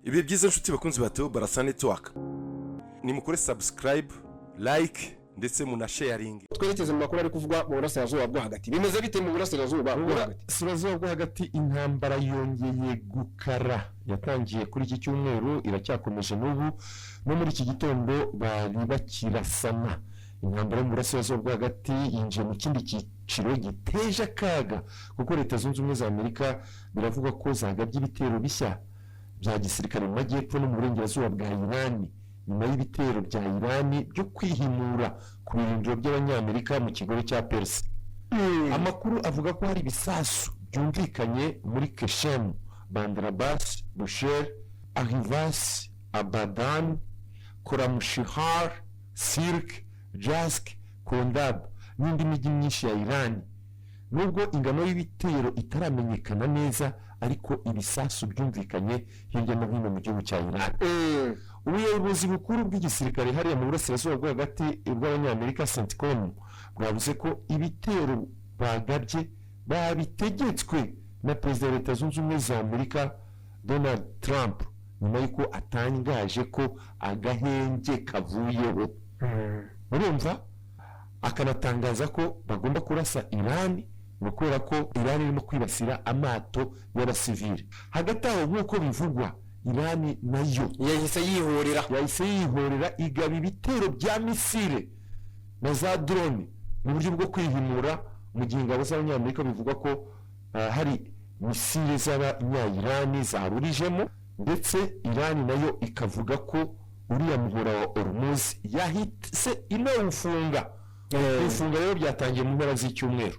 Ibi byiza nshuti bakunzi ba Theo Barasa Network. Nimukore subscribe, like ndetse muna sharing. Twerekeze mu makuru ari kuvugwa mu burasirazuba bwo hagati. Bimeze bite mu burasirazuba bwo hagati? Burasirazuba bwo hagati intambara yongeye gukara. Yatangiye kuri iki cyumweru iracyakomeje n'ubu no muri iki gitondo bari bakirasana. Intambara mu burasirazuba bwo hagati yinjiye mu kindi cyiciro giteje akaga kuko Leta Zunze Ubumwe za Amerika biravuga ko zagabye ibitero bishya bya gisirikare mu majyepfo no mu burengerazuba bwa Iran nyuma y'ibitero bya Iran byo kwihimura ku birindiro by'abanyamerika mu kigo cya Persi. Amakuru avuga ko hari ibisasu byumvikanye muri Keshem, Bandar Abbas, Bushehr, Ahvaz, Abadan, Khorramshahr, Sirk, Jask, Kondab n'indi mijyi myinshi ya Iran. Nubwo ingano y'ibitero itaramenyekana neza ariko ibisasu byumvikanye hirya no hino mu gihugu cya Iran. Ubuyobozi bukuru bw'igisirikare hariya mu burasirazuba bwo hagati bw'abanyamerika CENTCOM bwavuze ko ibitero bagabye babitegetswe na Perezida wa Leta Zunze Ubumwe za Amerika Donald Trump nyuma y'uko atangaje ko agahenge kavuyeho. Urumva akanatangaza ko bagomba kurasa Iran kubera ko Iran irimo kwibasira amato y'abasivili. Hagati aho nk'uko bivugwa Iran nayo yahise yihorera igaba ibitero bya misile na za drone mu buryo bwo kwihimura mu gihe ingabo z'abanyamerika bivugwa ko hari misile z'abanya-Iran zarurijemo, ndetse Iran nayo ikavuga ko uriya muhora wa Hormuz yahise inawufunga. Ifunga rero byatangiye mu mpera z'icyumweru.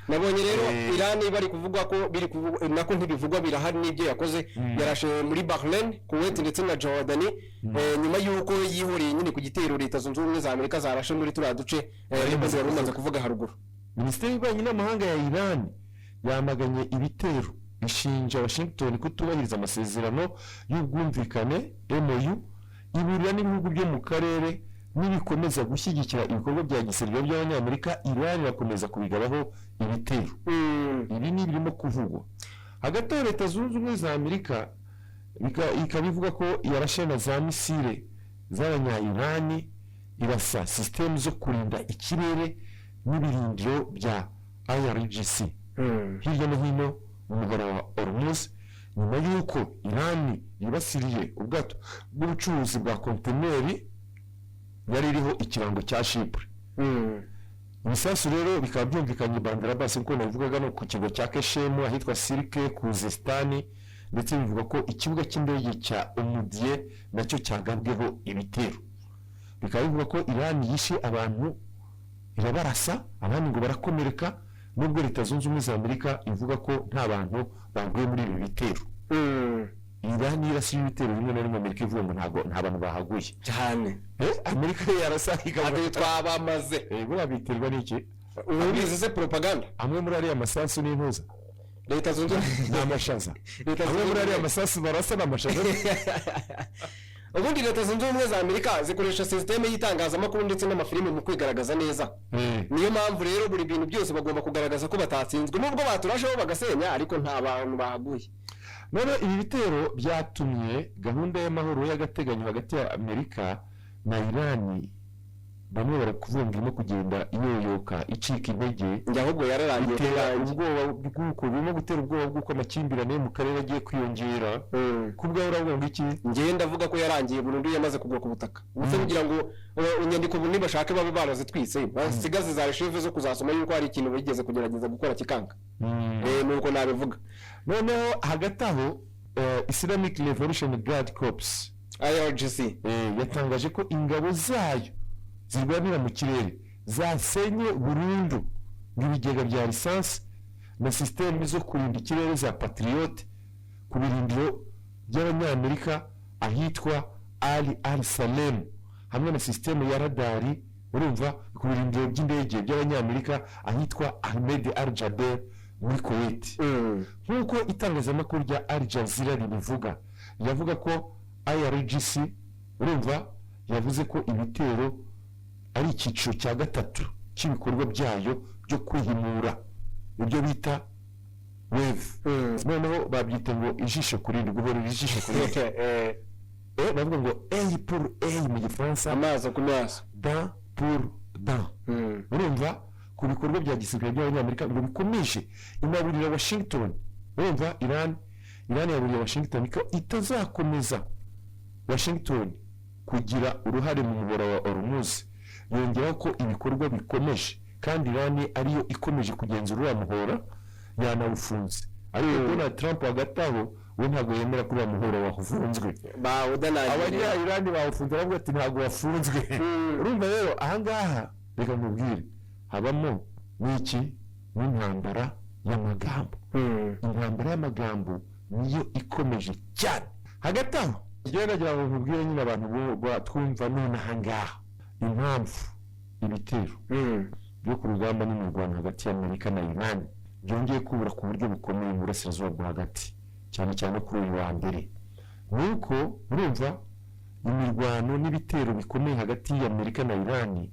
Nabonye rero Iran bari kuvuga ko biri nako ntibivugwa birahari n'ibyo yakoze. Yarashe muri Bahrain, Kuwait ndetse na Jordan nyuma y'uko yihuriye nyine ku gitero Leta Zunze Ubumwe za Amerika zarashe muri turiya duce y'ibyo rumaze kuvuga haruguru. Minisiteri y'Ububanyi n'Amahanga ya Iran yamaganye ibitero ishinja Washington kutubahiriza amasezerano y'ubwumvikane MOU, iburira n'ibihugu byo mu karere nibikomeza gushyigikira ibikorwa bya gisirikare by'abanyamerika Iran irakomeza kubigabaho ibitero. Ibi ni birimo kuvugwa. Hagati ya Leta Zunze Ubumwe za Amerika ikabivuga ko yarashe na za misile z'abanya-Iran, irasa system zo kurinda ikirere n'ibirindiro bya IRGC hirya no hino mu muhora wa Hormuz nyuma y'uko Iran yibasiriye ubwato bw'ubucuruzi bwa kontineri yari iriho ikirango cya Chypre. Ibisasu rero bikaba byumvikanye Bandar Abbas kuko navugaga no ku kigo cya Keshem ahitwa Sirke Kuzestan, ndetse bivuga ko ikibuga cy'indege cya Umudiye nacyo cyagabweho ibitero. Bikaba bivuga ko Iran yishe abantu irabarasa, abandi ngo barakomereka, nubwo Leta Zunze Ubumwe za Amerika ivuga ko nta bantu baguye muri ibi bitero. Iran irasiye ibitero bimwe na rimwe Amerika ivuga ngo nta bantu bahaguye cyane. Amerika yarasahika abo twabamaze. Bura biterwa n'iki? Ubizi se propaganda. Amwe muri ariya masasu n'intuza Leta Zunze n'amashaza. Amwe muri ariya masasu barasa n'amashaza. Ubundi Leta Zunze Ubumwe za Amerika zikoresha systeme y'itangazamakuru ndetse n'amafilime mu kwigaragaza neza. Niyo mpamvu rero buri bintu byose bagomba kugaragaza ko batatsinzwe, nubwo baturasheho bagasenya ariko nta bantu bahaguye. None ibi bitero byatumye gahunda y'amahoro y'agateganyo hagati ya Amerika na Iran bamwe barakuvuga irimo kugenda iyoyoka icika intege, ahubwo yararangiye ubwoba bw'uko birimo gutera ubwoba bw'uko amakimbirane mu karere agiye kwiyongera. Kubwa uravuga ngo iki? Ngiye ndavuga ko yarangiye burundu yamaze kugwa ku butaka. Ubuse kugira ngo inyandiko bunini bashake babe barazitwitse basigaze za archive zo kuzasoma yuko hari ikintu bigeze kugerageza gukora kikanga. Nuko nabivuga. Noneho hagati aho Islamic Revolution Guard Corps IRGC yatangaje ko ingabo zayo zirwanira mu kirere zasenye burundu n'ibigega bya lisansi na systeme zo kurinda ikirere za Patriot ku birindiro by'abanyamerika ahitwa Al-Salem, hamwe na systeme ya radari urumva ku birindiro by'indege by'abanyamerika ahitwa Ahmed Al-Jaber muri Kuwait. Nk'uko itangazamakuru rya Al Jazeera ribivuga, yavuga ko IRGC urumva yavuze ko ibitero ari icyiciro cya gatatu cy'ibikorwa byayo byo kwihimura, ibyo bita wave noneho babyita ngo ijisho ku rindi, guhorera ijisho ku rindi. Bavuga ngo œil pour œil mu gifaransa, amaso ku maso, dent pour dent. Urumva ku bikorwa bya gisirikare by'abanyamerika ngo bikomeje inaburira Washington. Urumva Iran yaburiye Washington ko itazakomeza Washington kugira uruhare mu muhora wa Hormuz, yongeraho ko ibikorwa bikomeje kandi Iran ariyo ikomeje kugenzura uriya muhora yanawufunze. Ariko Donald Trump hagati aho we ntabwo yemera ko uriya muhora wafunzwe. Abanya Iran bawufunze aravuga ati ntabwo wafunzwe. Urumva rero ahangaha reka nkubwire habamo n'iki n'intambara y'amagambo. Intambara y'amagambo niyo ikomeje cyane hagati aho. Nagira ngo nkubwire nyine abantu twumva none ahangaha impamvu ibitero byo ku rugamba n'imirwano hagati y'Amerika na Iran byongeye kubura ku buryo bukomeye mu burasirazuba bwo hagati, cyane cyane kuri uyu wa mbere. Nuko urumva imirwano n'ibitero bikomeye hagati y'Amerika na Iran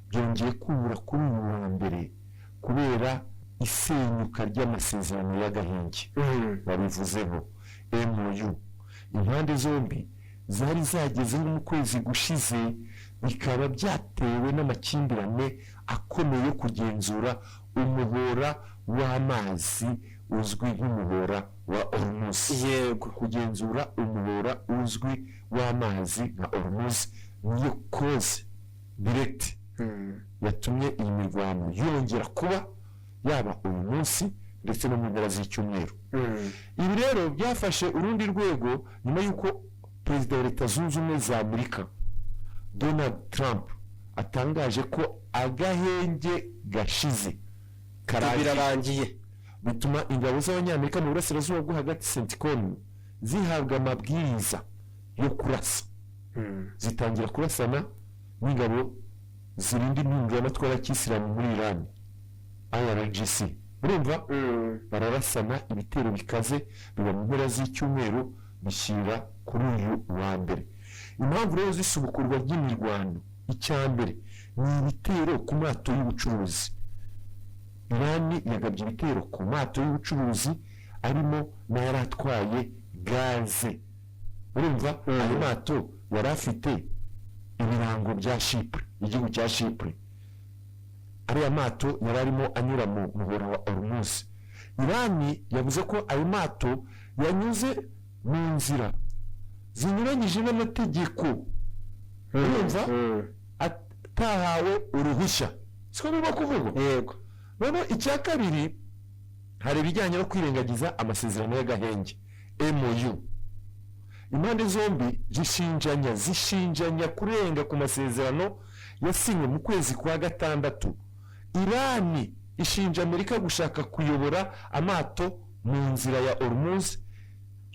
byongeye kubura kuri uyu wa mbere kubera isenyuka ry'amasezerano y'agahenge babivuzeho MOU. Impande zombi zari zagezeho mu kwezi gushize, bikaba byatewe n'amakimbirane akomeye yo kugenzura umuhora w'amazi uzwi nk'umuhora wa Hormuz. Yego, kugenzura umuhora uzwi w'amazi nka Hormuz niyo cause direct yatumye iyi mirwano yongera kuba yaba uyu munsi ndetse no mu mpera z'icyumweru. Ibi rero byafashe urundi rwego nyuma y'uko perezida wa Leta Zunze Ubumwe za Amerika Donald Trump atangaje ko agahenge gashize birarangiye, bituma ingabo z'abanyamerika mu burasirazuba bwo hagati CENTCOM zihabwa amabwiriza yo kurasa. Zitangira kurasana n'ingabo zirinda impinduramatwara y'Isilamu muri Iran, IRGC. Urumva bararasana ibitero bikaze biba mu mpera z'icyumweru bishyira kuri uyu wa mbere. Impamvu rero zisubukurwa ry'imirwano, icya mbere ni ibitero ku mato y'ubucuruzi. Iran yagabye ibitero ku mato y'ubucuruzi arimo n'ayari atwaye gaze. Urumva ayo mato yari afite ibirango bya Chypre, igihugu cya Chypre. Ariya mato yari arimo anyura mu muhora wa Hormuz. Iran yavuze ko ayo mato yanyuze mu nzira zinyuranyije n'amategeko. Urumva atahawe uruhushya, siko biba kuvuga. Yego. None icya kabiri hari ibijyanye no kwirengagiza amasezerano y'agahenge MOU. Impande zombi zishinjanya kurenga ku masezerano yasinywe mu kwezi kwa gatandatu. Iran ishinja Amerika gushaka kuyobora amato mu nzira ya Hormuz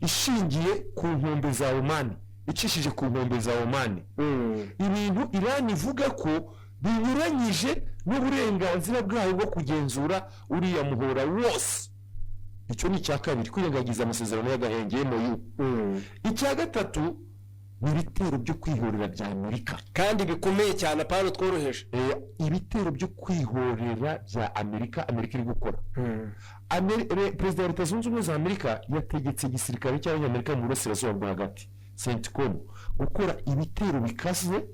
ishingiye ku nkombe za Oman, icishije ku nkombe za Oman. Ibintu Iran ivuga ko binyuranyije n'uburenganzira bwayo bwo kugenzura uriya muhora wose. Icyo ni icya kabiri, kwirengagiza amasezerano y'agahenge MOU. Icya gatatu ni ibitero byo kwihorera bya Amerika, kandi bikomeye cyane apana tworoheje. Ibitero byo kwihorera bya Amerika iri gukora. Perezida wa Leta Zunze Ubumwe za Amerika yategetse igisirikare cy'abanyamerika mu burasirazuba bwo hagati CENTCOM gukora ibitero bikaze,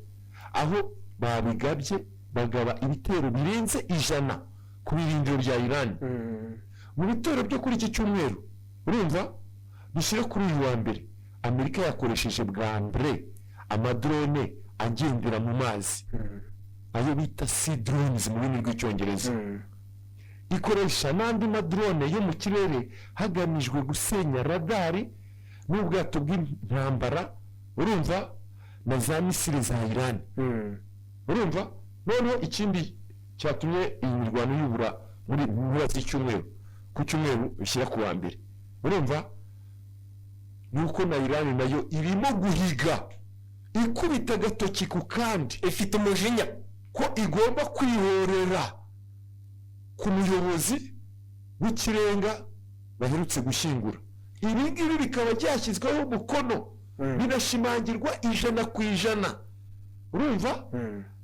aho babigabye bagaba ibitero birenze 100 ku birindiro bya Iran. Mu bitero byo kuri iki cyumweru, urumva bishyira kuri uyu wa mbere, Amerika yakoresheje bwa mbere amadrone agendera mu mazi, ayo bita sea drones mu rurimi rw'icyongereza. Ikoresha n'andi madrone yo mu kirere hagamijwe gusenya radari n'ubwato bw'intambara, urumva, na za misile za Iran. Urumva, noneho ikindi cyatumye iyi mirwano yubura muri mpera z'icyumweru, ku cyumweru bishyira ku wa mbere, urumva, nuko na Iran nayo irimo guhiga ikubita agatoki ku kandi, ifite umujinya ko igomba kwihorera ku muyobozi w'ikirenga baherutse gushyingura. Ibi ngibi bikaba byashyizweho umukono binashimangirwa 100%, urumva,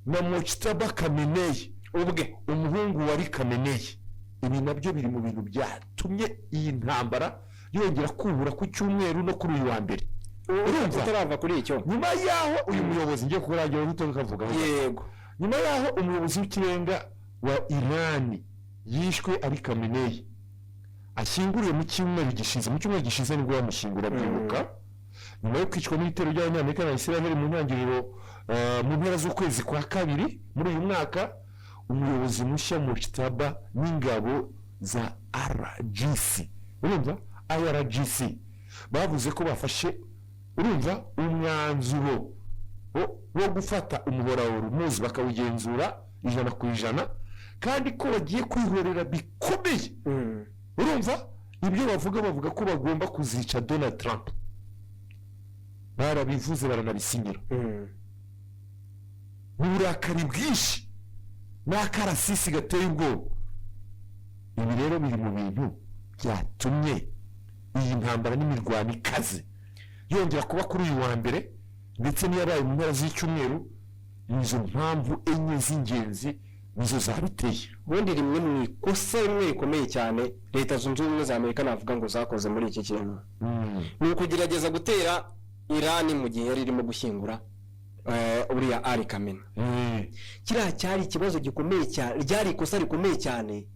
na Mojtaba Khamenei ubwe, umuhungu wari Khamenei. ibi nabyo biri mu bintu byatumye iyi ntambara yongera kubura ku cyumweru no kuri uyu wa mbere. urumva utarava kuri icyo nyuma yaho uyu muyobozi ngiye kurangira urutonde kavuga yego nyuma yaho umuyobozi w'ikirenga wa Iran yishwe ari Khamenei ashyinguriwe mu cyumweru gishize nibwo bamushyingura byibuka nyuma yo kwicwa n'ibitero by'Abanyamerika na Israel mu ntangiriro mu mpera z'ukwezi kwa kabiri muri uyu mwaka. Umuyobozi mushya Mujtaba n'ingabo za RGC urumva IRGC bavuze ko bafashe urumva umwanzuro wo gufata umuhora wa Hormuz bakawugenzura 100% kandi ko bagiye kwihorera bikomeye. urumva ibyo bavuga ko bagomba kuzica Donald Trump barabivuze baranabisinyira n'uburakari bwinshi n'akarasisi gateye ubwoba. Ibi rero biri mu bintu byatumye iyi ntambara n'imirwano ikaze yongera kuba kuri uyu wa mbere ndetse n'iyabaye mu mpera z'icyumweru. Izo mpamvu enye z'ingenzi nizo zabiteye. ubundi rimwe mu ikosa rimwe rikomeye cyane leta zunze ubumwe za Amerika navuga ngo zakoze muri iki kintu ni ukugerageza gutera Iran mu gihe yari irimo gushyingura uriya Ali Khamenei. Kiriya cyari ikibazo gikomeye cyane, ryari ikosa rikomeye cyane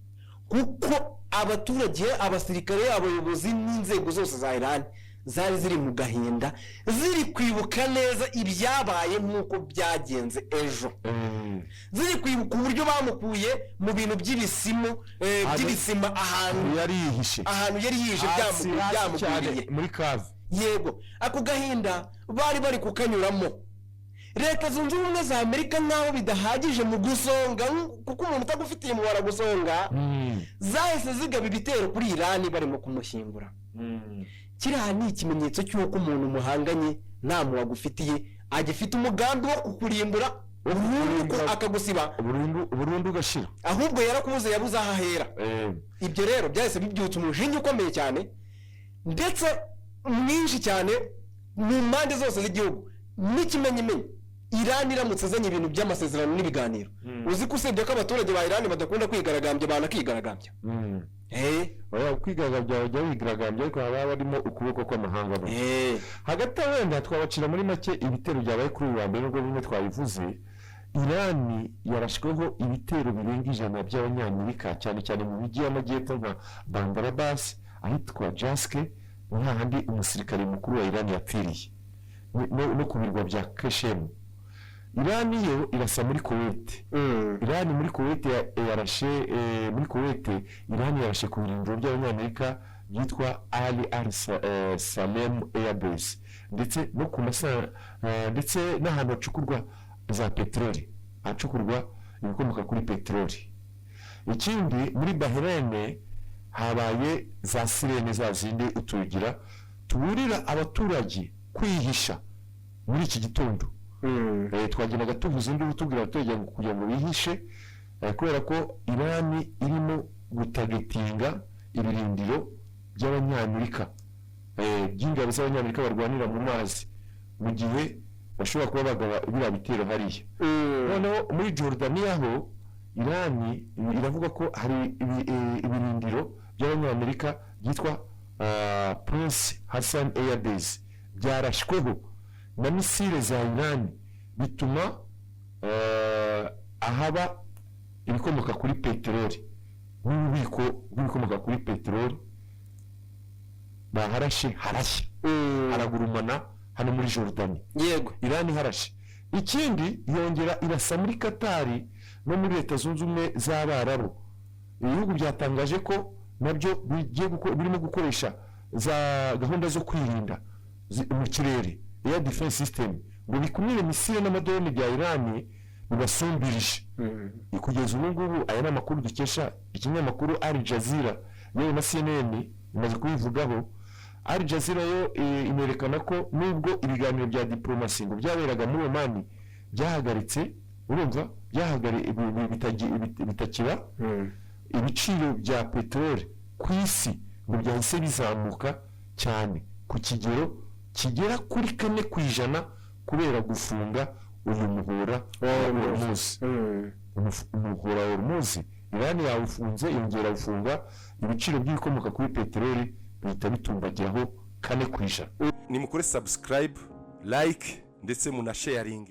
kuko abaturage, abasirikare, abayobozi n'inzego zose za Iran zari ziri mu gahinda, ziri kwibuka neza ibyabaye nk'uko byagenze ejo, ziri kwibuka uburyo bamukuye mu bintu by'ibisima ahantu yari yihishe byamukuriye muri Kave. Yego, ako gahinda bari kukanyuramo. Leta zunze ubumwe za Amerika naho bidahagije mu gusonga kuko umuntu utagufitiye mu baragusonga zahise zigaba ibitero kuri Iran barimo kumushyingura. Kiriya ni ikimenyetso cy'uko umuntu muhanganye nta muwagufitiye agifite umugambi wo kukurimbura burundu akagusiba burundu gashira, ahubwo yarakubuze yabuze ahahera. Ibyo rero byahise bibyutsa umujinya ukomeye cyane ndetse mwinshi cyane mu mpande zose z'igihugu. N'ikimenyimenyi Iran iramutse azanye ibintu by'amasezerano n'ibiganiro, uzi ko usibye ko abaturage ba Iran badakunda kwigaragambya banakigaragambya. Kwigaragambya bajya bigaragambya ariko haba barimo ukuboko kw'amahanga. Hagati wenda twabacira muri make ibitero byabaye kuri uyu wa mbere nubwo bimwe twabivuze. Iran yarashweho ibitero birenga 100 by'Abanyamerika cyane cyane mu mijyi y'amajyepfo nka Bandar Abbas, ahitwa Jaske, n'ahandi umusirikare mukuru wa Iran yapfiriye, no ku birwa bya Qeshem. Iran yo irasa muri Kuwait. Iran muri Kuwait yarashe Iran yarashe ku birindiro by'Abanyamerika byitwa Ali Salem Airbase ndetse no ku ndetse n'ahantu hacukurwa za peteroli, hacukurwa ibikomoka kuri peteroli. Ikindi muri Bahrain habaye za sirene za zindi utugira tuburira abaturage kwihisha muri iki gitondo. Twagendaga tuvuze induru tubwira abaturage kugira ngo bihishe kubera ko Iran irimo gutagetinga ibirindiro by'Abanyamerika, by'ingabo z'Abanyamerika barwanira mu mazi mu gihe bashobora kuba bagaba biriya bitero hariya. Noneho muri Jordania ho Iran iravuga ko hari ibirindiro by'Abanyamerika byitwa Prince Hassan Airbase byarashweho na misile za Iran bituma ahaba ibikomoka kuri peteroli n'ububiko bw'ibikomoka kuri peteroli harashya haragurumana hano muri Jordani. Yego, Iran harashye. Ikindi yongera irasa muri Katari no muri Leta Zunze Ubumwe z'Abarabu. Ibihugu byatangaje ko nabyo birimo gukoresha za gahunda zo kwirinda mu kirere, air defense system, ngo bikumire misile n'amadrone bya Iran bibasumbirije. Kugeza ubu ngubu aya n'amakuru dukesha ikinyamakuru Al Jazeera yewe na CNN imaze kubivugaho. Al Jazeera yo inerekana ko nubwo ibiganiro bya diplomasi ngo byaberaga muri Oman byahagaritse, urumva bitakiba, ibiciro bya peteroli ku isi ngo byahise bizamuka cyane ku kigero kigera kuri 4% kubera gufunga uyu muhora wa Hormuz. Umuhora wa Hormuz Iran yawufunze yongera gufunga ibiciro by'ibikomoka kuri peteroli bihita bitumbagiraho 4%. nimukore subscribe like ndetse munasharing.